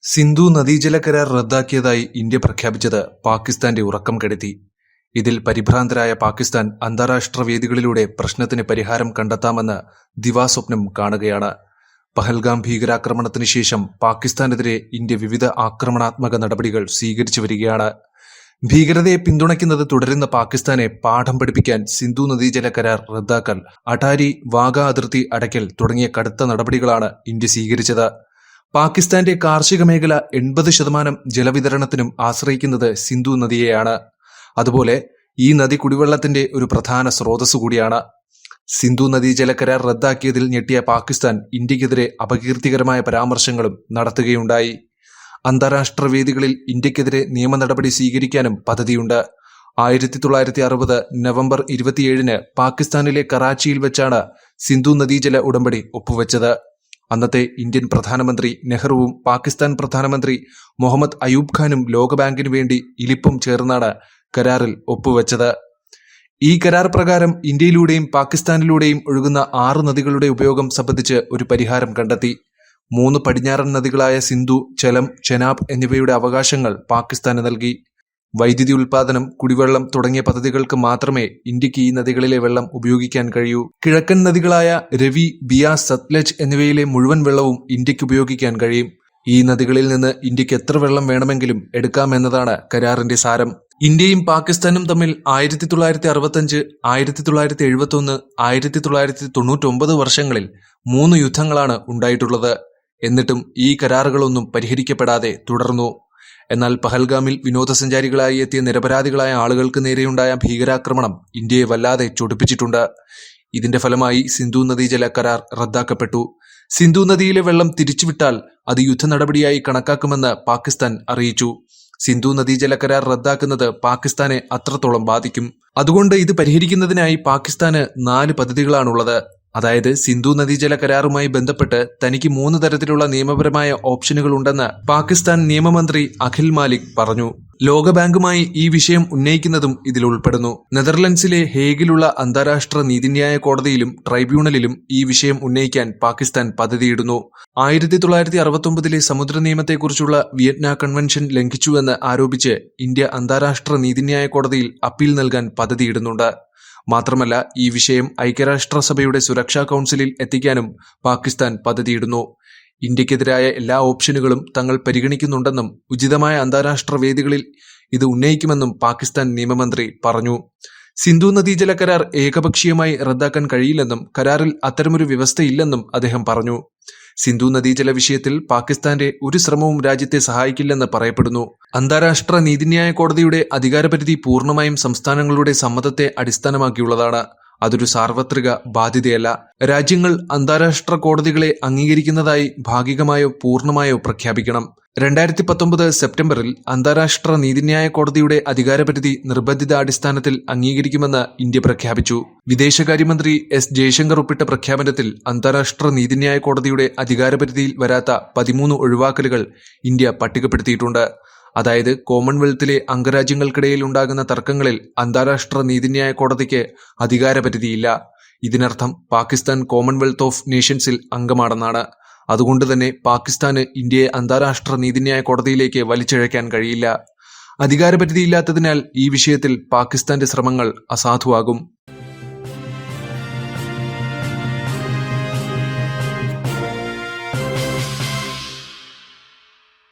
സിന്ധു നദീജല കരാർ റദ്ദാക്കിയതായി ഇന്ത്യ പ്രഖ്യാപിച്ചത് പാകിസ്ഥാന്റെ ഉറക്കം കെടുത്തി. ഇതിൽ പരിഭ്രാന്തരായ പാകിസ്ഥാൻ അന്താരാഷ്ട്ര വേദികളിലൂടെ പ്രശ്നത്തിന് പരിഹാരം കണ്ടെത്താമെന്ന് ദിവാസ്വപ്നം കാണുകയാണ്. പഹൽഗാം ഭീകരാക്രമണത്തിന് ശേഷം പാകിസ്ഥാനെതിരെ ഇന്ത്യ വിവിധ ആക്രമണാത്മക നടപടികൾ സ്വീകരിച്ചു വരികയാണ്. ഭീകരതയെ പിന്തുണയ്ക്കുന്നത് തുടരുന്ന പാകിസ്ഥാനെ പാഠം പഠിപ്പിക്കാൻ സിന്ധു നദീജല കരാർ റദ്ദാക്കൽ, അട്ടാരി വാഗ അതിർത്തി അടയ്ക്കൽ തുടങ്ങിയ കടുത്ത നടപടികളാണ് ഇന്ത്യ സ്വീകരിച്ചത്. പാകിസ്ഥാന്റെ കാർഷിക മേഖല 80% ജലവിതരണത്തിനും ആശ്രയിക്കുന്നത് സിന്ധു നദിയെയാണ്. അതുപോലെ ഈ നദി കുടിവെള്ളത്തിന്റെ ഒരു പ്രധാന സ്രോതസ്സു കൂടിയാണ്. സിന്ധു നദീജല കരാർ റദ്ദാക്കിയതിൽ ഞെട്ടിയ പാകിസ്ഥാൻ ഇന്ത്യക്കെതിരെ അപകീർത്തികരമായ പരാമർശങ്ങളും നടത്തുകയുണ്ടായി. അന്താരാഷ്ട്ര വേദികളിൽ ഇന്ത്യക്കെതിരെ നിയമ നടപടി സ്വീകരിക്കാനും പദ്ധതിയുണ്ട്. 1960 നവംബർ 27 പാകിസ്ഥാനിലെ കറാച്ചിയിൽ വെച്ചാണ് സിന്ധു നദീജല ഉടമ്പടി ഒപ്പുവെച്ചത്. അന്നത്തെ ഇന്ത്യൻ പ്രധാനമന്ത്രി നെഹ്റുവും പാകിസ്ഥാൻ പ്രധാനമന്ത്രി മുഹമ്മദ് അയൂബ് ഖാനും ലോകബാങ്കിനു വേണ്ടി ഇലിപ്പും ചേർന്നാണ് കരാറിൽ ഒപ്പുവെച്ചത്. ഈ കരാർ പ്രകാരം ഇന്ത്യയിലൂടെയും പാകിസ്ഥാനിലൂടെയും ഒഴുകുന്ന 6 നദികളുടെ ഉപയോഗം സംബന്ധിച്ച് ഒരു പരിഹാരം കണ്ടെത്തി. 3 പടിഞ്ഞാറൻ നദികളായ സിന്ധു, ചെലം, ചെനാബ് എന്നിവയുടെ അവകാശങ്ങൾ പാകിസ്ഥാന് നൽകി. വൈദ്യുതി ഉൽപാദനം, കുടിവെള്ളം തുടങ്ങിയ പദ്ധതികൾക്ക് മാത്രമേ ഇന്ത്യക്ക് ഈ നദികളിലെ വെള്ളം ഉപയോഗിക്കാൻ കഴിയൂ. കിഴക്കൻ നദികളായ രവി, ബിയാസ്, സത്ലജ് എന്നിവയിലെ മുഴുവൻ വെള്ളവും ഇന്ത്യക്ക് ഉപയോഗിക്കാൻ കഴിയും. ഈ നദികളിൽ നിന്ന് ഇന്ത്യക്ക് എത്ര വെള്ളം വേണമെങ്കിലും എടുക്കാമെന്നതാണ് കരാറിന്റെ സാരം. ഇന്ത്യയും പാകിസ്ഥാനും തമ്മിൽ 1965, 1971, 1999 വർഷങ്ങളിൽ 3 യുദ്ധങ്ങളാണ് ഉണ്ടായിട്ടുള്ളത്. എന്നിട്ടും ഈ കരാറുകളൊന്നും പരിഹരിക്കപ്പെടാതെ തുടർന്നു. എന്നാൽ പഹൽഗാമിൽ വിനോദസഞ്ചാരികളായി എത്തിയ നിരപരാധികളായ ആളുകൾക്ക് നേരെയുണ്ടായ ഭീകരാക്രമണം ഇന്ത്യയെ വല്ലാതെ ചൊടിപ്പിച്ചിട്ടുണ്ട്. ഇതിന്റെ ഫലമായി സിന്ധു നദീജല കരാർ റദ്ദാക്കപ്പെട്ടു. സിന്ധു നദിയിലെ വെള്ളം തിരിച്ചുവിട്ടാൽ അത് യുദ്ധ നടപടിയായി കണക്കാക്കുമെന്ന് പാകിസ്ഥാൻ അറിയിച്ചു. സിന്ധു നദീജല കരാർ റദ്ദാക്കുന്നത് പാകിസ്ഥാനെ അത്രത്തോളം ബാധിക്കും. അതുകൊണ്ട് ഇത് പരിഹരിക്കുന്നതിനായി പാകിസ്ഥാന് 4 പദ്ധതികളാണുള്ളത്. അതായത് സിന്ധു നദീജല കരാറുമായി ബന്ധപ്പെട്ട് തനിക്ക് 3 തരത്തിലുള്ള നിയമപരമായ ഓപ്ഷനുകൾ ഉണ്ടെന്ന് പാകിസ്ഥാൻ നിയമമന്ത്രി അഖിൽ മാലിക് പറഞ്ഞു. ലോകബാങ്കുമായി ഈ വിഷയം ഉന്നയിക്കുന്നതും ഇതിൽ ഉൾപ്പെടുന്നു. നെതർലൻഡ്സിലെ ഹേഗിലുള്ള അന്താരാഷ്ട്ര നീതിന്യായ കോടതിയിലും ട്രൈബ്യൂണലിലും ഈ വിഷയം ഉന്നയിക്കാൻ പാകിസ്ഥാൻ പദ്ധതിയിടുന്നു. 1969 സമുദ്ര നിയമത്തെക്കുറിച്ചുള്ള വിയറ്റ്നാം കൺവെൻഷൻ ലംഘിച്ചുവെന്ന് ആരോപിച്ച് ഇന്ത്യ അന്താരാഷ്ട്ര നീതിന്യായ കോടതിയിൽ അപ്പീൽ നൽകാൻ പദ്ധതിയിടുന്നുണ്ട്. മാത്രമല്ല ഈ വിഷയം ഐക്യരാഷ്ട്രസഭയുടെ സുരക്ഷാ കൗൺസിലിൽ എത്തിക്കാനും പാകിസ്ഥാൻ പദ്ധതിയിടുന്നു. ഇന്ത്യക്കെതിരായ എല്ലാ ഓപ്ഷനുകളും തങ്ങൾ പരിഗണിക്കുന്നുണ്ടെന്നും ഉചിതമായ അന്താരാഷ്ട്ര വേദികളിൽ ഇത് ഉന്നയിക്കുമെന്നും പാകിസ്ഥാൻ നിയമമന്ത്രി പറഞ്ഞു. സിന്ധു നദീജല കരാർ ഏകപക്ഷീയമായി റദ്ദാക്കാൻ കഴിയില്ലെന്നും കരാറിൽ അത്തരമൊരു വ്യവസ്ഥയില്ലെന്നും അദ്ദേഹം പറഞ്ഞു. സിന്ധു നദീജല വിഷയത്തിൽ പാകിസ്ഥാന്റെ ഒരു ശ്രമവും രാജ്യത്തെ സഹായിക്കില്ലെന്ന് പറയപ്പെടുന്നു. അന്താരാഷ്ട്ര നീതിന്യായ കോടതിയുടെ അധികാരപരിധി പൂർണ്ണമായും സംസ്ഥാനങ്ങളുടെ സമ്മതത്തെ അടിസ്ഥാനമാക്കിയുള്ളതാണ്. അതൊരു സാർവത്രിക ബാധ്യതയല്ല. രാജ്യങ്ങൾ അന്താരാഷ്ട്ര കോടതികളെ അംഗീകരിക്കുന്നതായി ഭാഗികമായോ പൂർണ്ണമായോ പ്രഖ്യാപിക്കണം. 2019 സെപ്റ്റംബറിൽ അന്താരാഷ്ട്ര നീതിന്യായ കോടതിയുടെ അധികാരപരിധി നിർബന്ധിതാടിസ്ഥാനത്തിൽ അംഗീകരിക്കുമെന്ന് ഇന്ത്യ പ്രഖ്യാപിച്ചു. വിദേശകാര്യമന്ത്രി എസ് ജയശങ്കർ ഒപ്പിട്ട പ്രഖ്യാപനത്തിൽ അന്താരാഷ്ട്ര നീതിന്യായ കോടതിയുടെ അധികാരപരിധിയിൽ വരാത്ത 13 ഒഴിവാക്കലുകൾ ഇന്ത്യ പട്ടികപ്പെടുത്തിയിട്ടുണ്ട്. അതായത് കോമൺവെൽത്തിലെ അംഗരാജ്യങ്ങൾക്കിടയിൽ ഉണ്ടാകുന്ന തർക്കങ്ങളിൽ അന്താരാഷ്ട്ര നീതിന്യായ കോടതിക്ക് അധികാരപരിധിയില്ല. ഇതിനർത്ഥം പാകിസ്ഥാൻ കോമൺവെൽത്ത് ഓഫ് നേഷൻസിൽ അംഗമാണെന്നാണ്. അതുകൊണ്ട് തന്നെ പാകിസ്ഥാന് ഇന്ത്യയെ അന്താരാഷ്ട്ര നീതിന്യായ കോടതിയിലേക്ക് വലിച്ചിഴയ്ക്കാൻ കഴിയില്ല. അധികാരപരിധിയില്ലാത്തതിനാൽ ഈ വിഷയത്തിൽ പാകിസ്ഥാന്റെ ശ്രമങ്ങൾ അസാധുവാകും.